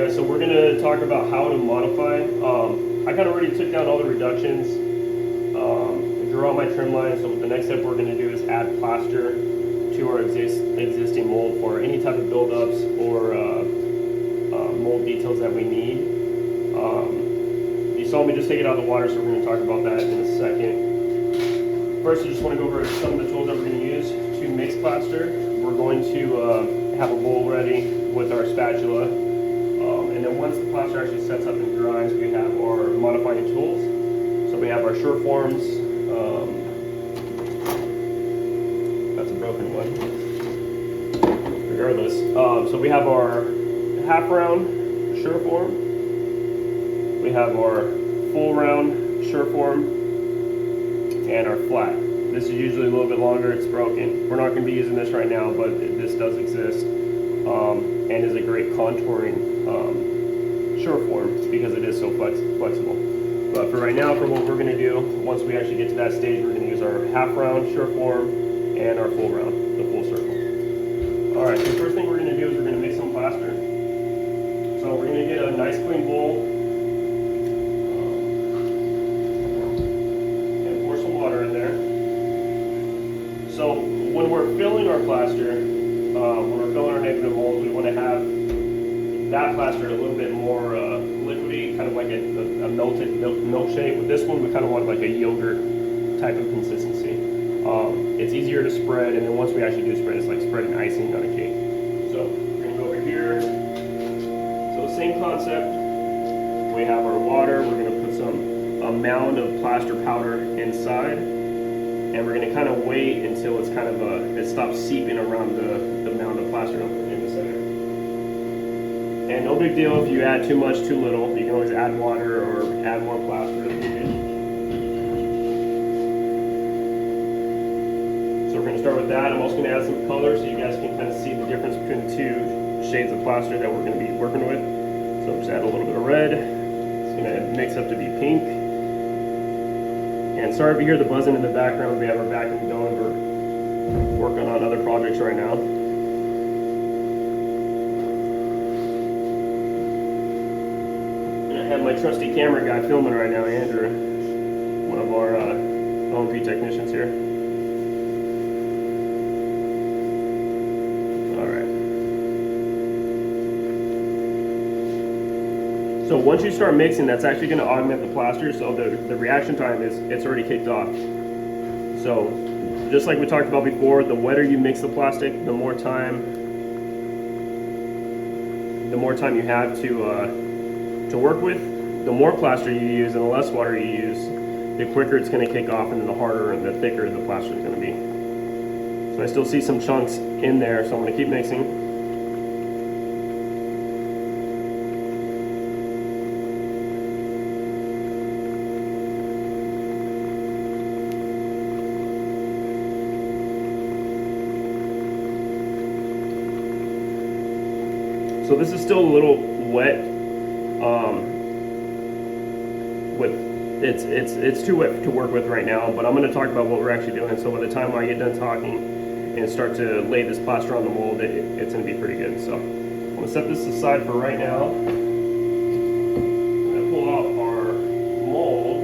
guys, so we're going to talk about how to modify. I kind of already took down all the reductions, drew out my trim line, so the next step we're going to do is add plaster to our existing mold for any type of buildups or mold details that we need. You saw me just take it out of the water, so we're going to talk about that in a second. First, I just want to go over some of the tools that we're going to use to mix plaster. We're going to have a bowl ready with our spatula, and then once the plaster actually sets up and dries, we have our modifying tools. So we have our sure forms. That's a broken one. Regardless, so we have our half round sure form. We have our full round sure form, and our flat. This is usually a little bit longer. It's broken. We're not going to be using this right now, but this does exist, and is a great contouring sure form because it is so flexible. But for right now, for what we're going to do, once we actually get to that stage, we're going to use our half round sure form and our full round, the full circle. All right, so the first thing we're going to do is we're going to mix some plaster. So we're going to get a nice clean bowl and pour some water in there. So when we're filling our plaster, when we're filling our negative molds, we want to have that plaster a little bit more liquidy, kind of like a melted milkshake. With this one, we kind of want like a yogurt type of consistency. It's easier to spread, and then once we actually do spread, it's like spreading icing on a cake. So we're going to go over here. So same concept. We have our water. We're going to put a mound of plaster powder inside, and we're going to kind of wait until it's kind of it stops seeping around the mound of plaster in the center. And no big deal if you add too much, too little. You can always add water or add more plaster if needed. So we're going to start with that. I'm also going to add some color so you guys can kind of see the difference between the two shades of plaster that we're going to be working with. So just add a little bit of red. It's going to mix up to be pink. And sorry if you hear the buzzing in the background. We have our vacuum going. We're working on other projects right now. I have my trusty camera guy filming right now, Andrew, one of our OMP technicians here. All right. So once you start mixing, that's actually going to augment the plaster. So the reaction time it's already kicked off. So just like we talked about before, the wetter you mix the plastic, the more time you have to work with. The more plaster you use and the less water you use, the quicker it's going to kick off, and then the harder and the thicker the plaster is going to be. So I still see some chunks in there, so I'm going to keep mixing. So this is still a little wet. It's too wet to work with right now, but I'm going to talk about what we're actually doing. So by the time I get done talking and start to lay this plaster on the mold, it's going to be pretty good. So I'm going to set this aside for right now. I'm going to pull out our mold.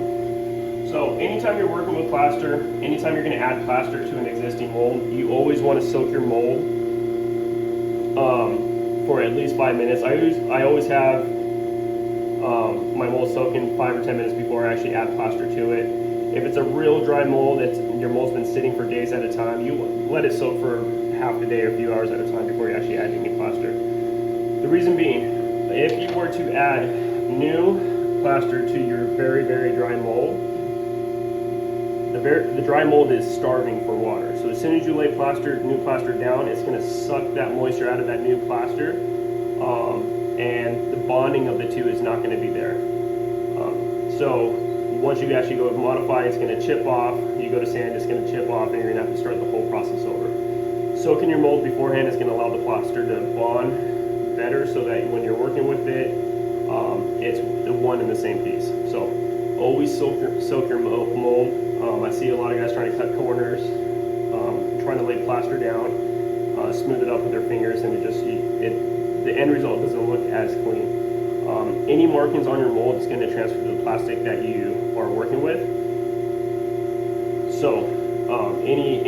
So anytime you're working with plaster, anytime you're going to add plaster to an existing mold, you always want to soak your mold for at least 5 minutes. I always have my mold soaking 5 or 10 minutes before I actually add plaster to it. If it's a real dry mold, your mold's been sitting for days at a time, you let it soak for half the day or a few hours at a time before you actually add any plaster. The reason being, if you were to add new plaster to your very, very dry mold, the dry mold is starving for water. So as soon as you lay new plaster down, it's going to suck that moisture out of that new plaster, and the bonding of the two is not going to be there. So once you actually go with modify, it's going to chip off. You go to sand, it's going to chip off, and you're going to have to start the whole process over. Soaking your mold beforehand is going to allow the plaster to bond better, so that when you're working with it, it's the one and the same piece. So always soak your mold. I see a lot of guys trying to cut corners, trying to lay plaster down, smooth it up with their fingers, and the end result doesn't look as clean. Any markings on your mold is going to transfer to the plastic that you are working with. So any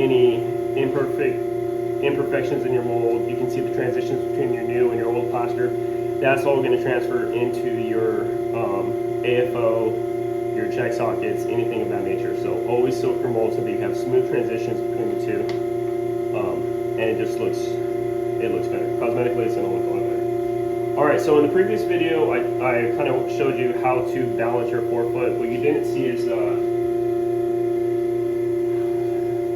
imperfections in your mold, you can see the transitions between your new and your old plaster. That's all going to transfer into your AFO, your check sockets, anything of that nature. So always soak your mold so that you have smooth transitions between the two, and it just looks better. Cosmetically, it's going to look a lot better. All right, so in the previous video, I kind of showed you how to balance your forefoot. What you didn't see is the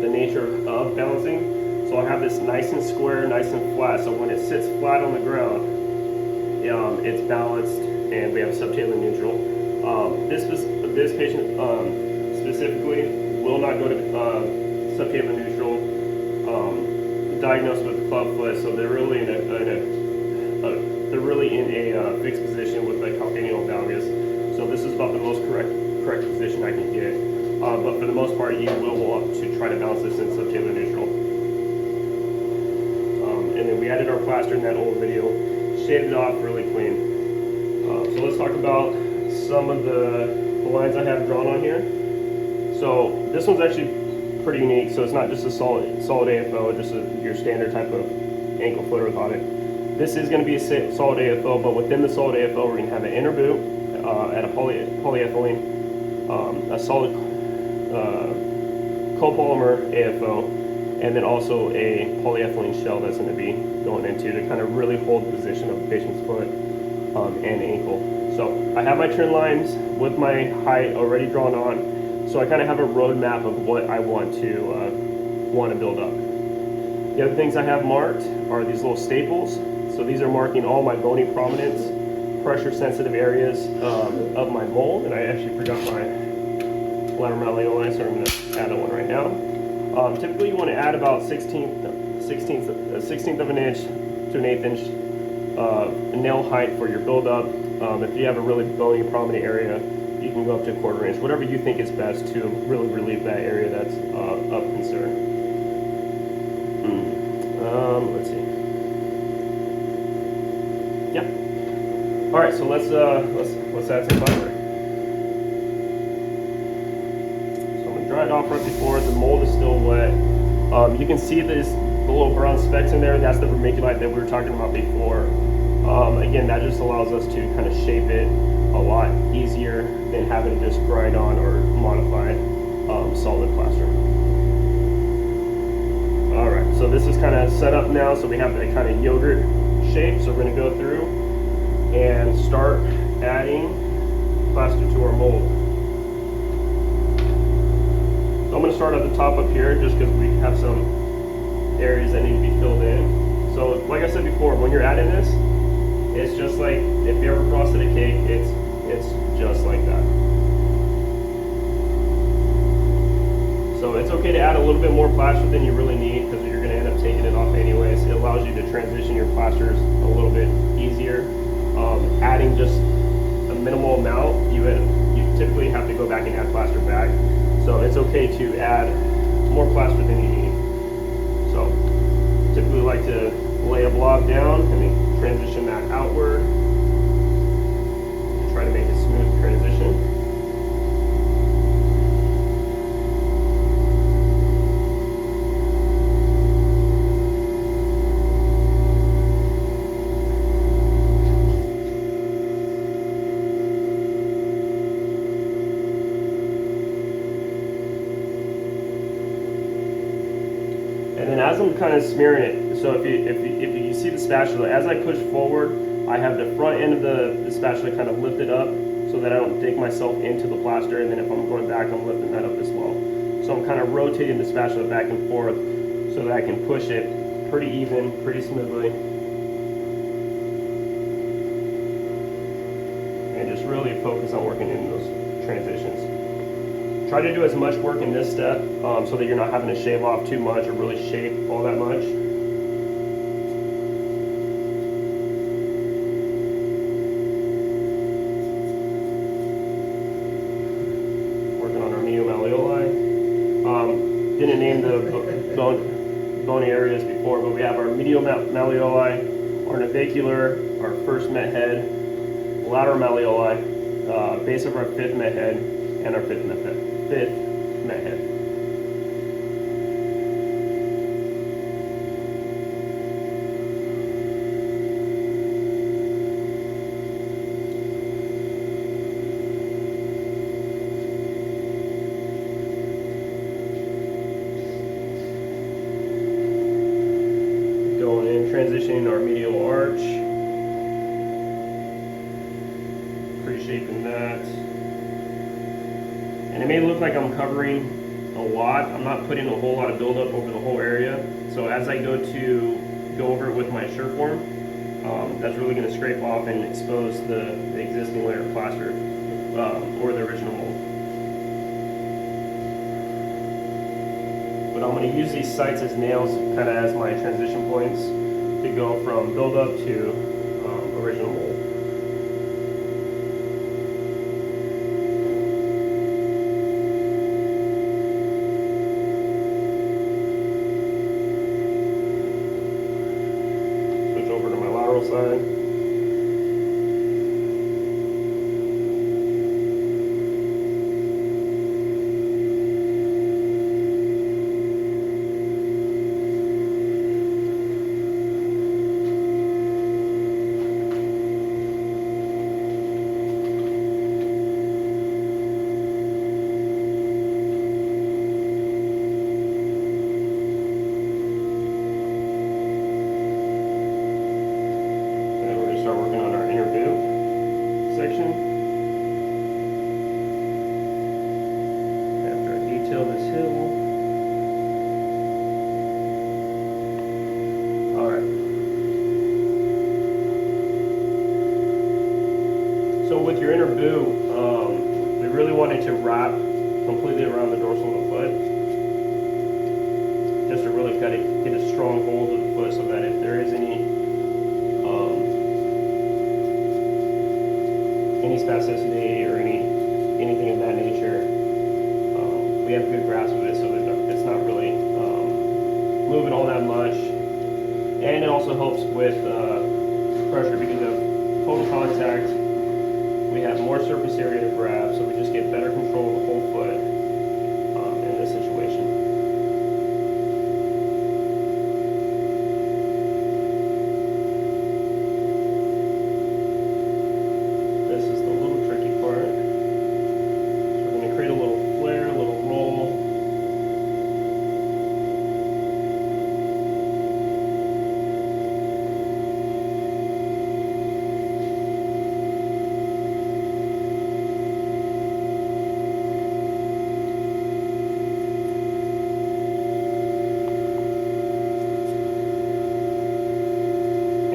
nature of balancing. So I have this nice and square, nice and flat. So when it sits flat on the ground, it's balanced, and we have subtalar neutral. This patient specifically will not go to subtalar neutral, diagnosed with club foot. So they're really in a fixed position with like calcaneal valgus. So this is about the most correct position I can get. But for the most part, you will want to try to balance this in subtalar neutral. And then we added our plaster in that old video, shaved it off really clean. So let's talk about some of the lines I have drawn on here. So this one's actually pretty unique. So it's not just a solid AFO, just your standard type of ankle foot orthotic. This is going to be a solid AFO, but within the solid AFO, we're going to have an inner boot at a polyethylene, a solid copolymer AFO, and then also a polyethylene shell that's going to be going into to kind of really hold the position of the patient's foot and ankle. So I have my trend lines with my height already drawn on, so I kind of have a roadmap of what I want to build up. The other things I have marked are these little staples. So these are marking all my bony prominence, pressure sensitive areas of my mold, and I actually forgot my lateral malleoli, so I'm going to add one right now. Typically you want to add about 16th of an inch to an 1/8 inch nail height for your buildup. If you have a really bony prominent area, you can go up to a 1/4 inch, whatever you think is best to really relieve that area that's of concern. Let's see. Yep. All right, so let's add some plaster. Dried off right before, the mold is still wet. You can see the little brown specks in there. That's the vermiculite that we were talking about before. Again, that just allows us to kind of shape it a lot easier than having to just grind on or modify solid plaster. All right, so this is kind of set up now. So we have that kind of yogurt shape. So we're going to go through and start adding plaster to our mold. So I'm going to start at the top up here just because we have some areas that need to be filled in. So like I said before, when you're adding this, it's just like if you ever frosted a cake, it's just like that. So it's okay to add a little bit more plaster than you really need because you're going to end up taking it off anyways. It allows you to transition your plasters a little bit easier. Adding just a minimal amount, you typically have to go back and add plaster back. So it's okay to add more plaster than you need. So typically like to lay a blob down and then transition that outward to try to make a smooth transition. And then as I'm kind of smearing it, so if you see the spatula, as I push forward, I have the front end of the spatula kind of lifted up so that I don't dig myself into the plaster, and then if I'm going back, I'm lifting that up as well. So I'm kind of rotating the spatula back and forth so that I can push it pretty even, pretty smoothly. And just really focus on working in those transitions. Try to do as much work in this step so that you're not having to shave off too much or really shape all that much. Working on our medial malleoli. Didn't name the bony areas before, but we have our medial malleoli, our navicular, our first met head, lateral malleoli, base of our 5th met head, and our 5th met head. Going in, transitioning our medial arch, pre-shaping that. And it may look like I'm covering a lot. I'm not putting a whole lot of buildup over the whole area. So as I go over it with my Sureform, that's really going to scrape off and expose the existing layer of plaster or the original mold. But I'm going to use these sites as nails, kind of as my transition points to go from buildup to original mold. Switch over to my lateral side. Start working on our inner boot section. After I detail this hill. Alright. So with your inner boot, we really wanted to wrap completely around the dorsal of the foot. Just to really get a strong hold of the foot so that if there is any spasticity or anything of that nature, we have good grasp of it, so that it's not really moving all that much. And it also helps with pressure because of total contact. We have more surface area to grab, so we just get better control of the whole foot in this situation.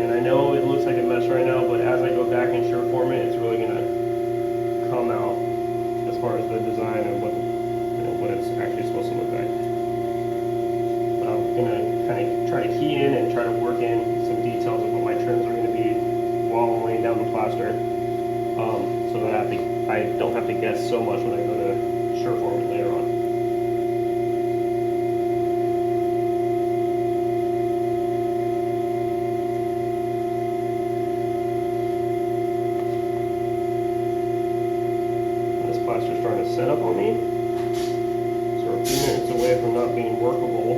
I know it looks like a mess right now, but as I go back and Sureform it, it's really going to come out as far as the design and what it's actually supposed to look like. But I'm going to kind of try to key in and try to work in some details of what my trims are going to be while I'm laying down the plaster, so that I don't have to guess so much when I go to Sureform it later on. Plaster's trying to set up on me, so we're a few minutes away from not being workable.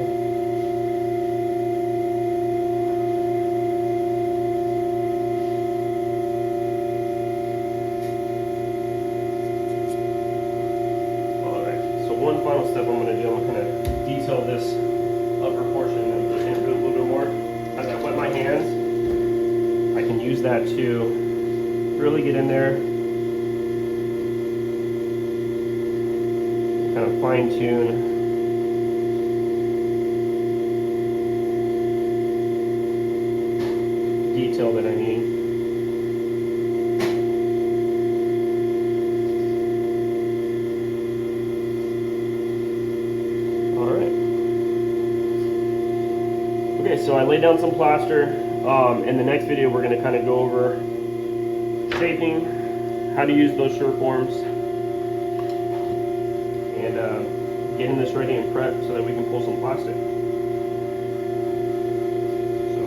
Alright, so one final step I'm going to do, I'm going to detail this upper portion of the inner boot a little bit more. As I wet my hands, I can use that to really get in there, kind of fine tune detail that I need. Alright. Okay, so I laid down some plaster. In the next video we're going to kind of go over shaping, how to use those Sureforms, and getting this ready and prepped so that we can pull some plastic. So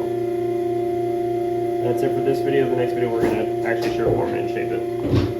That's it for this video. The next video we're going to actually sugar form it and shape it.